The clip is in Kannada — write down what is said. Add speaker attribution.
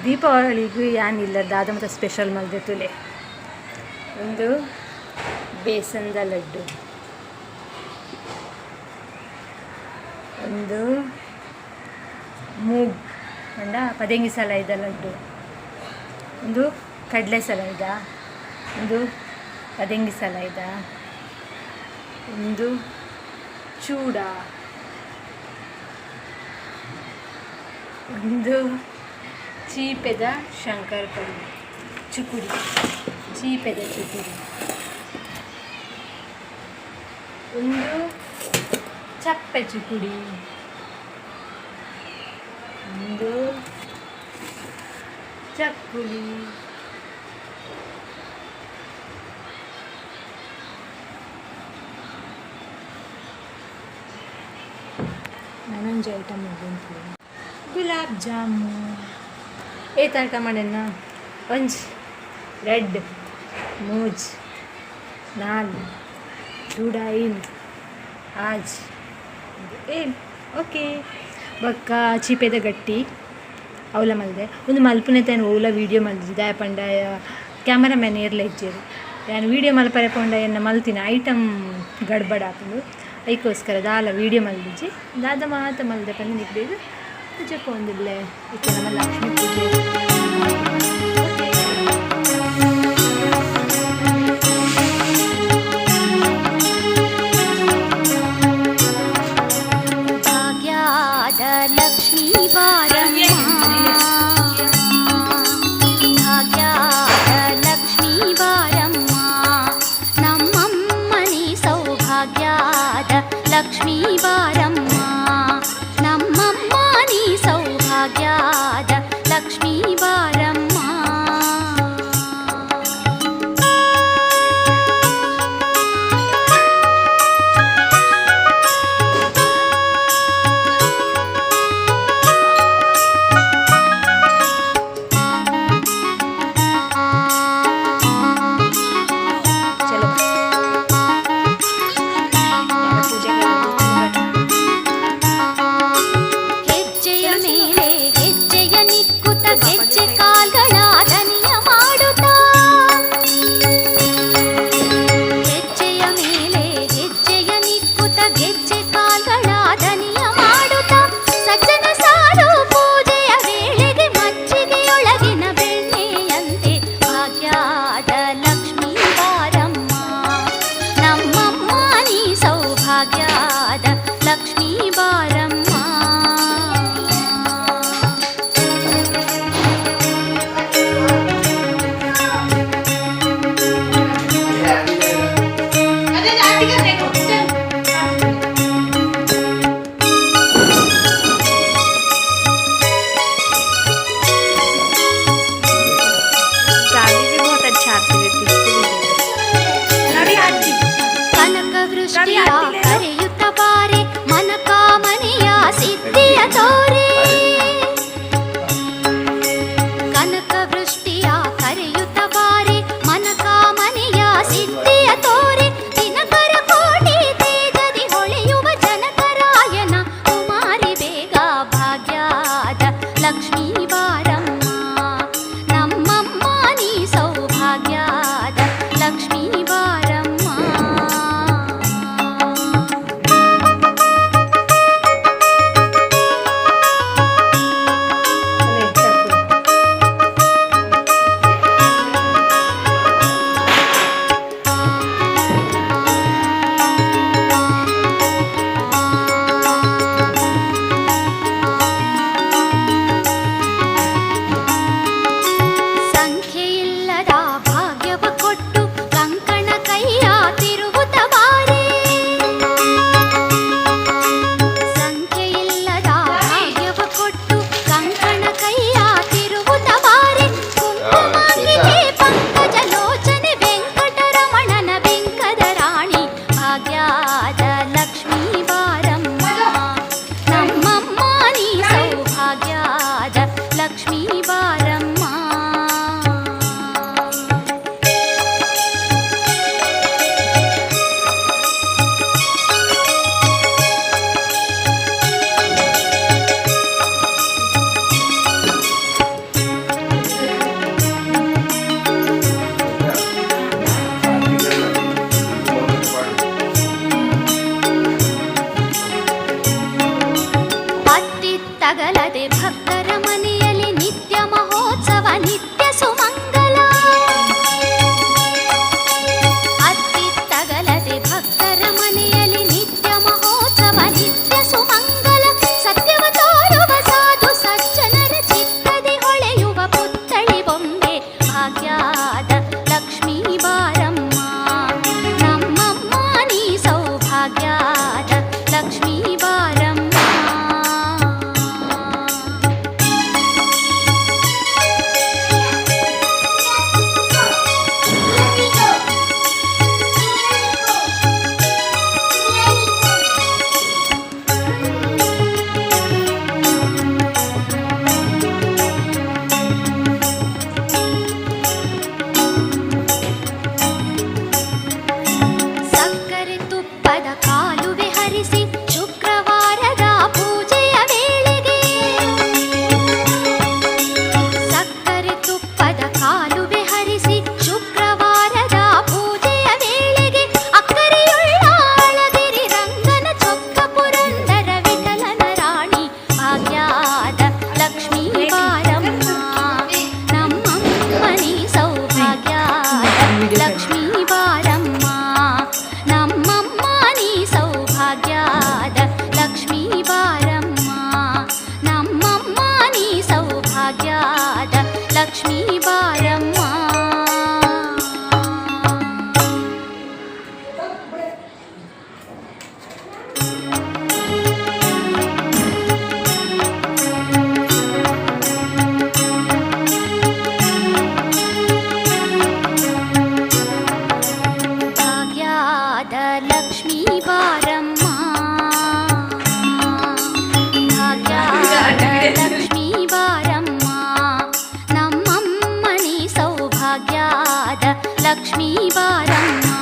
Speaker 1: ದೀಪಾವಳಿಗೂ ಏನಿಲ್ಲ ದಾದ ಮತ್ತು ಸ್ಪೆಷಲ್ ಮಲ್ದೆ ತುಲೆ ಒಂದು ಬೇಸನ್ದ ಲಡ್ಡು, ಒಂದು ಮೂಗ್ ಅಂಡ ಪದಂಗಿ ಸಲೈದ ಲಡ್ಡು, ಒಂದು ಕಡಲೆ ಸಲೈದ, ಒಂದು ಪದಂಗಿ ಸಲೈದ, ಒಂದು ಚೂಡ, ಒಂದು ಚೀಪೆದ ಶಂಕರಪಳ್ಳಿ ಚುಕುಡಿ, ಚೀಪೆದ ಚುಕುಡಿ, ಒಂದು ಚಪ್ಪೆ ಚುಕುಡಿ, ಒಂದು ಚಕ್ಕುಲಿ, ನಾನೊಂದು ಐಟಮ್ ಉಂಟು ಗುಲಾಬ್ ಜಾಮು ಏತ ಮಾಡಣ್ಣ ಒಂಜ್ ರೆಡ್ ಮೂಜ್ ನಾಲ್ ಚೂಡಾಯಿನ್ ಆಜ್ ಏನ್ ಓಕೆ ಬೊಕ್ಕ ಚೀಪೆದ ಗಟ್ಟಿ ಅವಲ ಮಲ್ದೆ ಒಂದು ಮಲ್ಪುನೆ ತಾನು ಓಲ ವೀಡಿಯೋ ಮಲ್ದಿದ್ದೆ ದಾಯ ಪಂಡ ಕ್ಯಾಮರಾಮ್ಯಾನ್ ಏರ್ಲ ಇಜ್ಜೇರು ನಾನು ವೀಡಿಯೋ ಮಲ್ಪರೆ ಪಂಡ ಎನ್ನ ಮಲ್ತಿನ ಐಟಮ್ ಗಡ್ಬಡ ಹಾಕೊಂಡು ಅದಕ್ಕೋಸ್ಕರ ದಾಲ ವೀಡಿಯೋ ಮಲ್ದಿಜ್ಜಿ ದಾದ ಮಾತ ಮಲ್ದೆ ಪಂದು ನಿಗ್ಬೇಕು ಪೂಜೆ ಪೋಂದಿಲ್ಲೆ ಇತ್ತು ನಮ್ಮ ಲಕ್ಷ್ಮೀ ಪೂಜೆ
Speaker 2: ಲಕ್ಷ್ಮೀ ಬಾರಮ್ಮ ನಮ್ಮಮ್ಮ ನೀ ಸೌಭಾಗ್ಯದ ಲಕ್ಷ್ಮೀ ಬಾರಮ್ಮ. ಲಕ್ಷ್ಮೀ ಬಾರಮ್ಮ ಕನಕ ವೃಷ್ಟಿಯ ಕರೆಯುತ್ತ ಬಾರೆ ಮನಕಾಮನೆಯ ಸಿದ್ಧಿಯ ತೋರೆ ಕನಕ ವೃಷ್ಟಿಯ ಕರೆಯುತ್ತ ಬಾರೆ ಮನಕಾಮನೆಯ ಸಿದ್ಧಿಯ ತೋರೆ ದಿನಕರ ಕೋಟಿ ತೇಜದಿ ಹೊಳೆಯುವ ಜನಕರಾಯನ ಕುಮಾರಿ ಬೇಗ ಭಾಗ್ಯದ ಲಕ್ಷ್ಮೀ ಬಾರಮ್ಮ ನಮ್ಮಮ್ಮ ನೀ ಸೌಭಾಗ್ಯದ ಲಕ್ಷ್ಮೀ ಬಾರಮ್ಮ. ಸಂಖ್ಯೆಯಿಲ್ಲದ ಭಾಗ್ಯವ ಕೊಟ್ಟು ಕಂಕಣ ಕೈಯ ತಿರುಗುತ್ತ ಬಾರೆ ಸಂಖ್ಯೆಯಿಲ್ಲದ ಭಾಗ್ಯವ ಕೊಟ್ಟು ಕಂಕಣ ಕೈಯ ತಿರುಗುತ್ತ ಬಾರೆ ಕುಂಕುಮಾಂಗಿಕೆ ಪಂಕಜ ಲೋಚನೆ ವೆಂಕಟರಮಣನ ಬೆಂಕದ ರಾಣಿ ಭಾಗ್ಯದ ಲಕ್ಷ್ಮೀ ಬಾರಮ್ಮ ನಮ್ಮಮ್ಮ ನೀ ಸೌಭಾಗ್ಯದ ಲಕ್ಷ್ಮೀ ಬಾರಮ್ಮ. ತಗಲದೆ ಭಕ್ತರ ಮನೆಯಲ್ಲಿ ನಿತ್ಯ ಮಹೋತ್ಸವ ನಿತ್ಯ ಸುಮಂಗಲ. ಅತ್ತಿ ತಗಲದೆ ಭಕ್ತರ ಮನೆಯಲ್ಲಿ ನಿತ್ಯ ಮಹೋತ್ಸವ ನಿತ್ಯ ಸುಮಂಗಲ. ಸತ್ಯವ ತೋರುವ ಸಾಧು ಸಜ್ಜನರ ಚಿತ್ತದಿ ಹೊಳೆಯುವ ಪುತ್ಥಳಿ ಬೊಂಬೆ ಭಾಗ್ಯದ ಲಕ್ಷ್ಮೀ ಬಾರಮ್ಮ. ನಮ್ಮಮ್ಮ ನೀ ಸೌಭಾಗ್ಯದ ಲಕ್ಷ್ಮೀ ಬಾರಮ್ಮ. ಸಕ್ಕರೆ ತುಪ್ಪದ ಕಾಲುವೆ ಹರಿಸಿ ಶುಕ್ರವಾರದ ಪೂಜೆಯ ವೇಳೆಗೆ. ಸಕ್ಕರೆ ತುಪ್ಪದ ಕಾಲುವೆ ಹರಿಸಿ ಶುಕ್ರವಾರದ ಪೂಜೆಯ ವೇಳೆಗೆ. ಅಕ್ಕರೆಯುಳ್ಳ ಅಳಗಿರಿ ರಂಗನ ಚೊಕ್ಕ ಪುರಂದರ ವಿಠಲನ ರಾಣಿ ಭಾಗ್ಯದ ಲಕ್ಷ್ಮೀ ಬಾರಮ್ಮ. ನಮ್ಮಮ್ಮನಿ ಸೌಭಾಗ್ಯದ ಲಕ್ಷ್ಮೀ ಬಾರಮ್ಮ. ನಮ್ಮಮ್ಮ ನೀ ಸೌಭಾಗ್ಯದ ಲಕ್ಷ್ಮೀ ಬಾರಮ್ಮ. ನಮ್ಮಮ್ಮ ನೀ ಸೌಭಾಗ್ಯದ ಲಕ್ಷ್ಮೀ ಬಾರಮ್ಮ. ಭಾಗ್ಯದ ಲಕ್ಷ್ಮೀ ಬಾರಮ್ಮ. ಭಾಗ್ಯದ ಲಕ್ಷ್ಮೀ ಬಾರಮ್ಮ. ನಮ್ಮಮ್ಮ ನೀ ಸೌಭಾಗ್ಯದ ಲಕ್ಷ್ಮೀ ಬಾರಮ್ಮ.